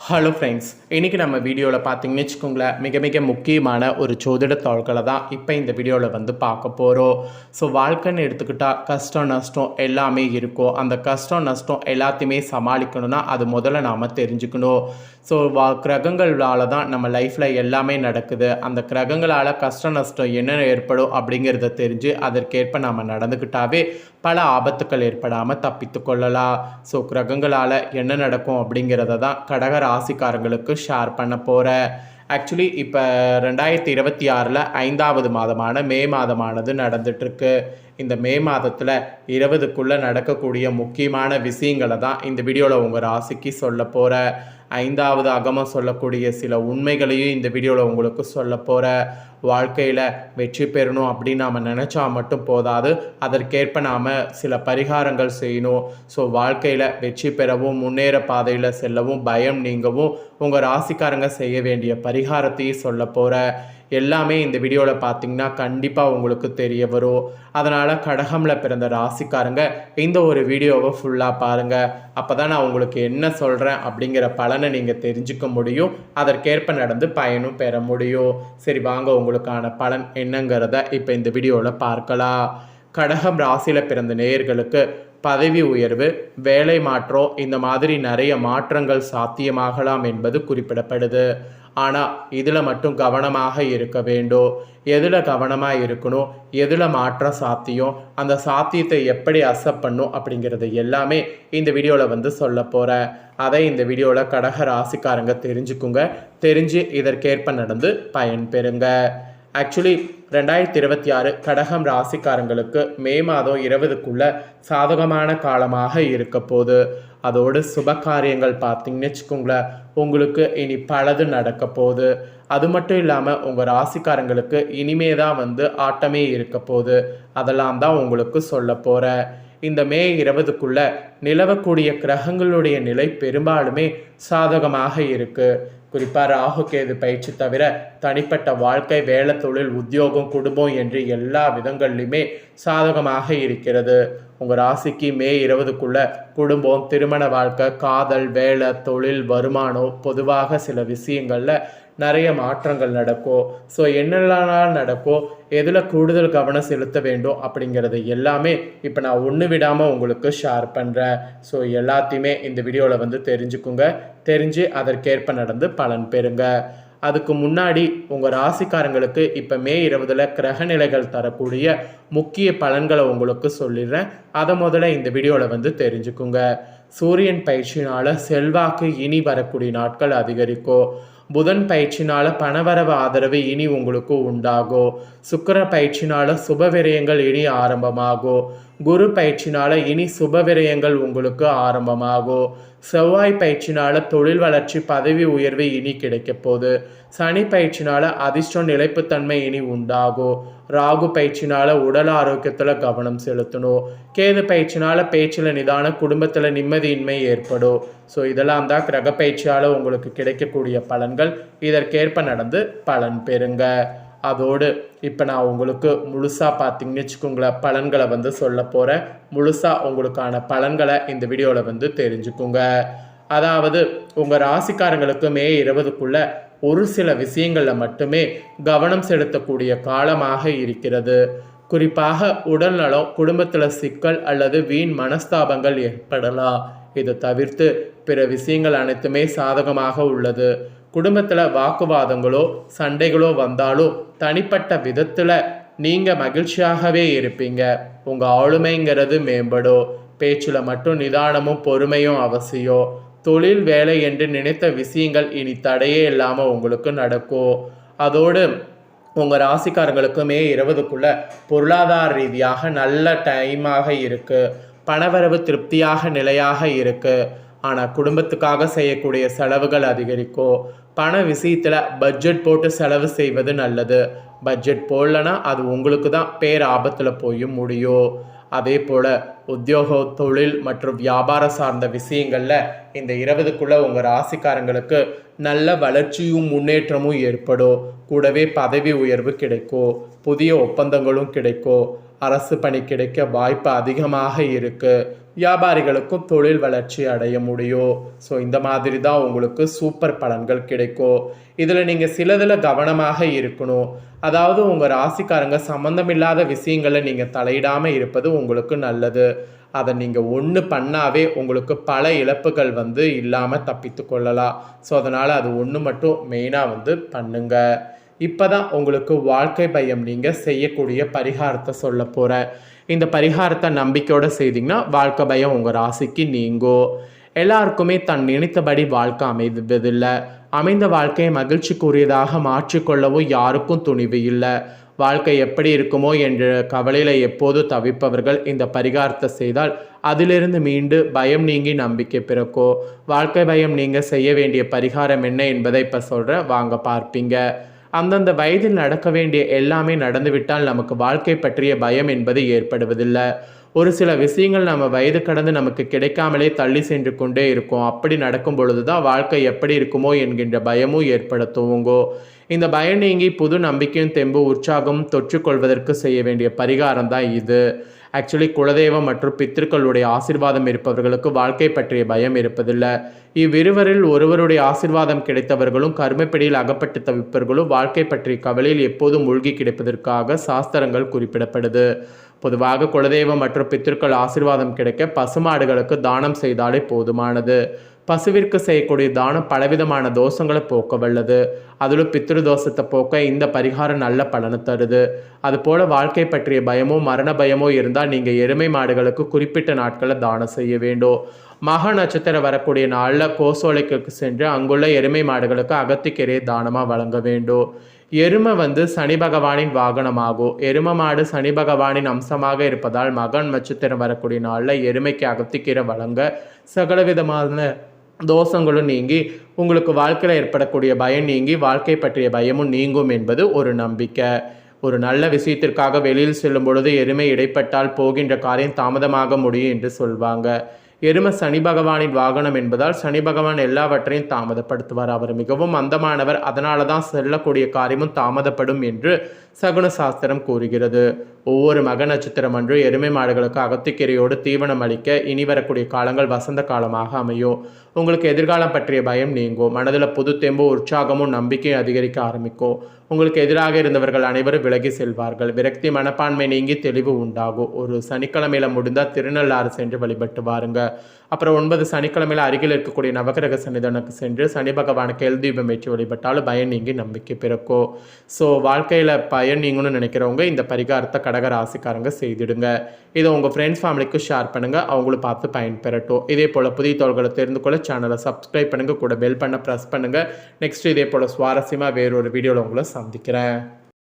Hello friends, இன்றைக்கி நம்ம வீடியோவில் பார்த்தீங்கன்னு வச்சுக்கோங்களேன், மிக மிக முக்கியமான ஒரு ஜோதிட தாள்களை தான் இப்போ இந்த வீடியோவில் வந்து பார்க்க போகிறோம். ஸோ வாழ்க்கைன்னு எடுத்துக்கிட்டால் கஷ்டம் நஷ்டம் எல்லாமே இருக்கும். அந்த கஷ்டம் நஷ்டம் எல்லாத்தையுமே சமாளிக்கணும்னா அது முதல்ல நாம் தெரிஞ்சுக்கணும். ஸோ கிரகங்களால் தான் நம்ம லைஃப்பில் எல்லாமே நடக்குது. அந்த கிரகங்களால் கஷ்ட நஷ்டம் என்ன ஏற்படும் அப்படிங்கிறத தெரிஞ்சு அதற்கேற்ப நாம் நடந்துக்கிட்டாவே பல ஆபத்துக்கள் ஏற்படாமல் தப்பித்து கொள்ளலாம். ஸோ கிரகங்களால் என்ன நடக்கும் அப்படிங்கிறத தான் கடக ராசிக்காரங்களுக்கு ஷேர் பண்ண போகிறேன். ஆக்சுவலி இப்போ 2026 5வது மாதமான மே மாதமானது நடந்துகிட்ருக்கு. இந்த மே மாதத்தில் 20க்குள்ளே நடக்கக்கூடிய முக்கியமான விஷயங்களை தான் இந்த வீடியோவில் உங்கள் ராசிக்கு சொல்ல போகிறேன். 5வது அகமம் சொல்லக்கூடிய சில உண்மைகளையும் இந்த வீடியோவில் உங்களுக்கு சொல்ல போகிறேன். வாழ்க்கையில் வெற்றி பெறணும் அப்படின்னு நாம் நினச்சா மட்டும் போதாது, அதற்கேற்ப நாம் சில பரிகாரங்கள் செய்யணும். ஸோ வாழ்க்கையில் வெற்றி பெறவும் முன்னேற பாதையில் செல்லவும் பயம் நீங்கவும் உங்கள் ராசிக்காரங்க செய்ய வேண்டிய பரிகாரத்தையும் சொல்ல போகிற எல்லாமே இந்த வீடியோவில் பார்த்தீங்கன்னா கண்டிப்பாக உங்களுக்கு தெரிய வரும். அதனால் கடகமில் பிறந்த ராசிக்காரங்க இந்த ஒரு வீடியோவை ஃபுல்லாக பாருங்கள். அப்போ தான் நான் உங்களுக்கு என்ன சொல்கிறேன் அப்படிங்கிற பலனை நீங்கள் தெரிஞ்சுக்க முடியும். அதற்கேற்ப நடந்து பயனும் பெற முடியும். சரி வாங்க, உங்களுக்கான பலன் என்னங்கிறத இப்போ இந்த வீடியோவில் பார்க்கலாம். கடகம் ராசியில் பிறந்த நேயர்களுக்கு பதவி உயர்வு, வேலை மாற்றம், இந்த மாதிரி நிறைய மாற்றங்கள் சாத்தியமாகலாம் என்பது குறிப்பிடப்படுது. ஆனால் இதில் மட்டும் கவனமாக இருக்க வேண்டும். எதில் கவனமாக இருக்கணும், எதில் மாற்றம் சாத்தியம், அந்த சாத்தியத்தை எப்படி அக்செப்ட் பண்ணும் அப்படிங்கிறது எல்லாமே இந்த வீடியோவில் வந்து சொல்ல போகிறேன். அதை இந்த வீடியோவில் கடக ராசிக்காரங்க தெரிஞ்சுக்குங்க. தெரிஞ்சு இதற்கேற்ப நடந்து பயன் பெறுங்க. ஆக்சுவலி 2026 கடகம் ராசிக்காரங்களுக்கு மே மாதம் 20க்குள்ள சாதகமான காலமாக இருக்க போகுது. அதோடு சுப காரியங்கள் பார்த்தீங்கன்னு வச்சுக்கோங்களேன், உங்களுக்கு இனி பலது நடக்க போகுது. அது மட்டும் இல்லாமல் உங்கள் ராசிக்காரங்களுக்கு இனிமே தான் வந்து ஆட்டமே இருக்க போகுது. அதெல்லாம் தான் உங்களுக்கு சொல்ல போகிறேன். இந்த மே 20க்குள்ள நிலவக்கூடிய கிரகங்களுடைய நிலை பெரும்பாலுமே சாதகமாக இருக்குது. குறிப்பாக ராகு கேது பயிற்சி தவிர தனிப்பட்ட வாழ்க்கை, வேலை, தொழில், உத்தியோகம், குடும்பம் என்று எல்லா விதங்கள்லையுமே சாதகமாக இருக்கிறது. உங்கள் ராசிக்கு மே 20க்குள்ள குடும்பம், திருமண வாழ்க்கை, காதல், வேலை, தொழில், வருமானம், பொதுவாக சில விஷயங்களில் நிறைய மாற்றங்கள் நடக்கும். ஸோ என்னெல்லாம் நடக்கும், எதில் கூடுதல் கவனம் செலுத்த வேண்டும் அப்படிங்கிறது எல்லாமே இப்போ நான் ஒன்று விடாமல் உங்களுக்கு ஷேர் பண்ணுறேன். ஸோ எல்லாத்தையுமே இந்த வீடியோவில் வந்து தெரிஞ்சுக்குங்க. தெரிஞ்சு அதற்கேற்ப நடந்து பலன் பெறுங்க. அதுக்கு முன்னாடி உங்கள் ராசிக்காரங்களுக்கு இப்போ மே 20 கிரகநிலைகள் தரக்கூடிய முக்கிய பலன்களை உங்களுக்கு சொல்லிடுறேன். அதை முதல்ல இந்த வீடியோவில் வந்து தெரிஞ்சுக்குங்க. சூரியன் பயிற்சினால் செல்வாக்கு இனி வரக்கூடிய நாட்கள் அதிகரிக்கும். புதன் பயிற்சினால் பணவரவு ஆதரவு இனி உங்களுக்கு உண்டாகும். சுக்கிர பயிற்சினால் சுப விரயங்கள் இனி ஆரம்பமாகும். குரு பயிற்சினால் இனி சுப விரயங்கள் உங்களுக்கு ஆரம்பமாகும். செவ்வாய் பயிற்சினால் தொழில் வளர்ச்சி, பதவி உயர்வு இனி கிடைக்க போகுது. சனி பயிற்சினால் அதிர்ஷ்டம், நிலைப்புத்தன்மை இனி உண்டாகும். ராகு பயிற்சினால் உடல் ஆரோக்கியத்தில் கவனம் செலுத்தணும். கேது பயிற்சினால் பேச்சில் நிதானம், குடும்பத்தில் நிம்மதியின்மை ஏற்படும். ஸோ இதெல்லாம் தான் கிரக பயிற்சியால் உங்களுக்கு கிடைக்கக்கூடிய பலன்கள். இதற்கேற்ப நடந்து பலன் பெறுங்க. அதோடு இப்போ நான் உங்களுக்கு முழுசாக பார்த்தீங்கன்னு வச்சுக்கோங்களேன் பலன்களை வந்து சொல்ல போகிறேன். முழுசாக உங்களுக்கான பலன்களை இந்த வீடியோவில் வந்து தெரிஞ்சுக்குங்க. அதாவது உங்கள் ராசிக்காரங்களுக்கு மே 20க்குள்ள ஒரு சில விஷயங்களில் மட்டுமே கவனம் செலுத்தக்கூடிய காலமாக இருக்கிறது. குறிப்பாக உடல் நலம், குடும்பத்தில் சிக்கல் அல்லது வீண் மனஸ்தாபங்கள் ஏற்படலாம். இதை தவிர்த்து பிற விஷயங்கள் அனைத்துமே சாதகமாக உள்ளது. குடும்பத்தில் வாக்குவாதங்களோ சண்டைகளோ வந்தாலும் தனிப்பட்ட விதத்தில் நீங்கள் மகிழ்ச்சியாகவே இருப்பீங்க. உங்கள் ஆளுமைங்கிறது மேம்படும். பேச்சில் மட்டும் நிதானமும் பொறுமையும் அவசியம். தொழில், வேலை என்று நினைத்த விஷயங்கள் இனி தடையே இல்லாமல் உங்களுக்கு நடக்கும். அதோடு உங்கள் ராசிக்காரங்களுக்கு மே 20க்குள்ள பொருளாதார ரீதியாக நல்ல டைமாக இருக்குது. பணவரவு திருப்தியாக நிலையாக இருக்குது. ஆனால் குடும்பத்துக்காக செய்யக்கூடிய செலவுகள் அதிகரிக்கும். பண விஷயத்தில் பட்ஜெட் போட்டு செலவு செய்வது நல்லது. பட்ஜெட் போடலன்னா அது உங்களுக்கு தான் பேர் ஆபத்தில் போய் முடியும். அதே போல் உத்தியோகம், தொழில் மற்றும் வியாபாரம் சார்ந்த விஷயங்களில் இந்த 20க்குள்ளே உங்கள் ராசிக்காரங்களுக்கு நல்ல வளர்ச்சியும் முன்னேற்றமும் ஏற்படும். கூடவே பதவி உயர்வு கிடைக்கும். புதிய ஒப்பந்தங்களும் கிடைக்கும். அரசு பணி கிடைக்க வாய்ப்பு அதிகமாக இருக்குது. வியாபாரிகளுக்கும் தொழில் வளர்ச்சி அடைய முடியும். ஸோ இந்த மாதிரி தான் உங்களுக்கு சூப்பர் பலன்கள் கிடைக்கும். இதில் நீங்கள் சிலதில் கவனமாக இருக்கணும். அதாவது உங்கள் ராசிக்காரங்க சம்மந்தமில்லாத விஷயங்களை நீங்கள் தலையிடாமல் இருப்பது உங்களுக்கு நல்லது. அதை நீங்கள் ஒன்று பண்ணாவே உங்களுக்கு பல இழப்புகள் இல்லாமல் தப்பித்து கொள்ளலாம். ஸோ அதனால் அது ஒன்று மட்டும் மெயினாக பண்ணுங்க. இப்போ தான் உங்களுக்கு வாழ்க்கை பயம் நீங்கள் செய்யக்கூடிய பரிகாரத்தை சொல்ல போகிறேன். இந்த பரிகாரத்தை நம்பிக்கையோடு செய்திங்கன்னா வாழ்க்கை பயம் உங்கள் ராசிக்கு நீங்கும். எல்லாருக்குமே தன் நினைத்தபடி வாழ்க்கை அமைவதில்லை. அமைந்த வாழ்க்கையை மகிழ்ச்சிக்குரியதாக மாற்றிக்கொள்ளவும் யாருக்கும் துணிவு இல்லை. வாழ்க்கை எப்படி இருக்குமோ என்ற கவலையில் எப்போது தவிப்பவர்கள் இந்த பரிகாரத்தை செய்தால் அதிலிருந்து மீண்டு பயம் நீங்கி நம்பிக்கை பிறக்கும். வாழ்க்கை பயம் நீங்கள் செய்ய வேண்டிய பரிகாரம் என்ன என்பதை இப்போ சொல்கிறேன், வாங்க பார்ப்பீங்க. அந்தந்த வயதில் நடக்க வேண்டிய எல்லாமே நடந்துவிட்டால் நமக்கு வாழ்க்கை பற்றிய பயம் என்பது ஏற்படுவதில்லை. ஒரு சில விஷயங்கள் நம்ம வயது கடந்து நமக்கு கிடைக்காமலே தள்ளி சென்று கொண்டே இருக்கும். அப்படி நடக்கும் பொழுது தான் வாழ்க்கை எப்படி இருக்குமோ என்கின்ற பயமும் ஏற்பட துவங்கும். இந்த பயம் நீங்கி புது நம்பிக்கையும் தெம்பு உற்சாகம் தொற்றுக்கொள்வதற்கு செய்ய வேண்டிய பரிகாரம் தான் இது. ஆக்சுவலி குலதெய்வம் மற்றும் பித்திருக்களுடைய ஆசீர்வாதம் இருப்பவர்களுக்கு வாழ்க்கை பற்றிய பயம் இருப்பதில்லை. இவ்விருவரில் ஒருவருடைய ஆசீர்வாதம் கிடைத்தவர்களும் கர்மப்பிடியில் அகப்பட்டு தவிப்பவர்களும் வாழ்க்கை பற்றிய கவலையில் எப்போதும் மூழ்கி கிடைப்பதற்காக சாஸ்திரங்கள் குறிப்பிடப்படுது. பொதுவாக குலதெய்வம் மற்றும் பித்திருக்கள் ஆசீர்வாதம் கிடைக்க பசுமாடுகளுக்கு தானம் செய்தாலே போதுமானது. பசுவிற்கு செய்யக்கூடிய தானம் பலவிதமான தோஷங்களை போக்க வல்லது. அதிலும் பித்ரு தோஷத்தை போக்க இந்த பரிகாரம் நல்ல பலனை தருது. அதுபோல் வாழ்க்கை பற்றிய பயமோ மரண பயமோ இருந்தால் நீங்கள் எருமை மாடுகளுக்கு குறிப்பிட்ட நாட்களில் தானம் செய்ய வேண்டும். மக நட்சத்திரம் வரக்கூடிய நாளில் கோசோலைக்கு சென்று அங்குள்ள எருமை மாடுகளுக்கு அகத்திக்கீரையை தானமாக வழங்க வேண்டும். எருமை சனி பகவானின் வாகனமாகும். எருமை மாடு சனி பகவானின் அம்சமாக இருப்பதால் மகன் நட்சத்திரம் வரக்கூடிய நாளில் எருமைக்கு அகத்திக்கீரை வழங்க சகலவிதமான தோஷங்களும் நீங்கி உங்களுக்கு வாழ்க்கையில் ஏற்படக்கூடிய பயம் நீங்கி வாழ்க்கை பற்றிய பயமும் நீங்கும் என்பது ஒரு நம்பிக்கை. ஒரு நல்ல விஷயத்திற்காக வெளியில் செல்லும் பொழுது எருமை இடைப்பட்டால் போகின்ற காரியம் தாமதமாக முடியும் என்று சொல்வாங்க. எருமை சனி பகவானின் வாகனம் என்பதால் சனி பகவான் எல்லாவற்றையும் தாமதப்படுத்துவார். அவர் மிகவும் மந்தமானவர். அதனால தான் செல்லக்கூடிய காரியமும் தாமதப்படும் என்று சகுன சாஸ்திரம் கூறுகிறது. ஒவ்வொரு மக நட்சத்திரம் அன்று எருமை மாடுகளுக்கு அகத்திக்கீரையோடு தீவனம் அளிக்க இனி வரக்கூடிய காலங்கள் வசந்த காலமாக அமையும். உங்களுக்கு எதிர்காலம் பற்றிய பயம் நீங்கும். மனதில் புது தெம்பு உற்சாகமும் நம்பிக்கையும் அதிகரிக்க ஆரம்பிக்கும். உங்களுக்கு எதிராக இருந்தவர்கள் அனைவரும் விலகி செல்வார்கள். விரக்தி மனப்பான்மை நீங்கி தெளிவு உண்டாகும். ஒரு சனிக்கிழமையில் முடிந்தால் திருநள்ளாறு சென்று வழிபட்டு வாருங்க. அப்புறம் 9 சனிக்கிழமையில் அருகில் இருக்கக்கூடிய நவகிரக சன்னிதானத்துக்கு சென்று சனி பகவானுக்கு எல் தீபம் ஏற்றி வழிபட்டாலும் பயம் நீங்கி நம்பிக்கை பிறக்கும். ஸோ வாழ்க்கையில் பயம் நீங்கணும்னு நினைக்கிறவங்க இந்த பரிகாரத்தை கடக ராசிக்காரங்க செய்திடுங்க. இதை உங்கள் ஃப்ரெண்ட்ஸ் ஃபேமிலிக்கு ஷேர் பண்ணுங்கள், அவங்களும் பார்த்து பயன்பெறட்டும். இதே போல் புதிய தகவல்களை தெரிந்து கொள்ள சேனலை சப்ஸ்கிரைப் பண்ணுங்கள், கூட பெல் பண்ண ப்ரெஸ் பண்ணுங்கள். நெக்ஸ்ட் இதே போல் சுவாரஸ்யமாக வேறொரு வீடியோவில் உங்களை சந்திக்கிறேன்.